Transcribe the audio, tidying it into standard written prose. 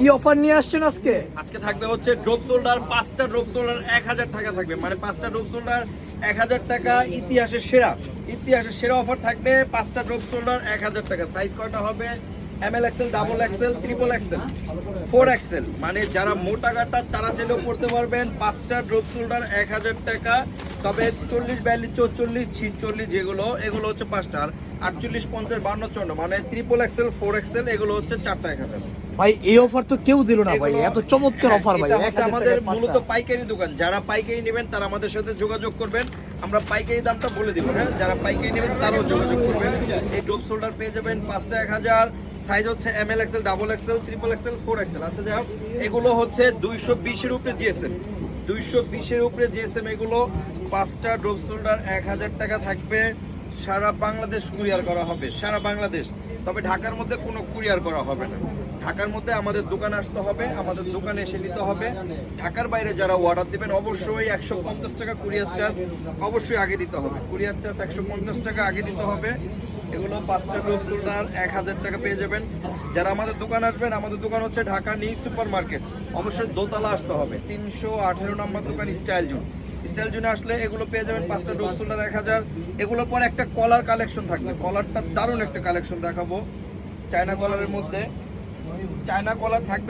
কি অফার নিয়ে আসছেন আজকে? আজকে থাকবে হচ্ছে ড্রপ শোল্ডার, 5টা ড্রপ শোল্ডার 1000 টাকা থাকবে, মানে 5টা ড্রপ শোল্ডার 1000 টাকা। ইতিহাসের সেরা অফার থাকবে। 5টা ড্রপ শোল্ডার 1000 টাকা। সাইজ কয়টা হবে? M L XL, double XL, triple XL, 4 XL, মানে যারা মোটা কাটা তারা চাইলেও পড়তে পারবেন। 5টা ড্রপ শোল্ডার 1000 টাকা। তবে 40, 42, 44, 46 যেগুলো, এগুলো হচ্ছে 5টা। আর 48, 50, 52, 54, মানে ট্রিপল এক্সেল, 4 এক্সেল, এগুলো হচ্ছে 4টা 1000। ভাই এই অফার তো কেউ দিল না ভাই, এত চমৎকার অফার ভাই। এটা হচ্ছে আমাদের মূলত পাইকারি দোকান। যারা পাইকারি নেবেন তারা আমাদের সাথে যোগাযোগ করবেন, আমরা পাইকারি দামটা বলে দিব। হ্যাঁ, যারা পাইকারি নেবেন তারাও যোগাযোগ করবেন। এই ড্রপ শোল্ডার পেয়ে যাবেন 5টা 1000। সাইজ হচ্ছে M L XL, double XL, triple XL, 4 XL. আচ্ছা যাই হোক, এগুলো হচ্ছে 220 এর উপরে জিএসএম, 220 এর উপরে জিএসএম। এগুলো 5টা ড্রপ শোল্ডার 1000 টাকা থাকবে। সারা বাংলাদেশ কুরিয়ার করা হবে, সারা বাংলাদেশ। তবে ঢাকার মধ্যে কোনো কুরিয়ার করা হবে না। ঢাকার মধ্যে আমাদের দোকানে আসতে হবে, আমাদের দোকানে এসে নিতে হবে। ঢাকার বাইরে যারা অর্ডার দিবেন অবশ্যই 150 টাকা কুরিয়ার চার্জ অবশ্যই আগে দিতে হবে। কুরিয়ার চার্জ 150 টাকা আগে দিতে হবে। এগুলো 5টা ড্রপ শোল্ডার 1000 টাকা পেয়ে যাবেন। যারা আমাদের দোকান আসবেন, আমাদের দোকান হচ্ছে ঢাকা নিউ সুপার মার্কেট, অবশ্যই দোতলা আসতে হবে। 318 নম্বর দোকান, স্টাইল জোন। স্টাইল জোনে আসলে এগুলো পেয়ে যাবেন 5টা ড্রপ শোল্ডার 1000। এগুলোর পর একটা কলার কালেকশন থাকবে। কলারটা দারুণ একটা কালেকশন দেখাবো, চায়না কলারের মধ্যে চায়না কলার থাকবে।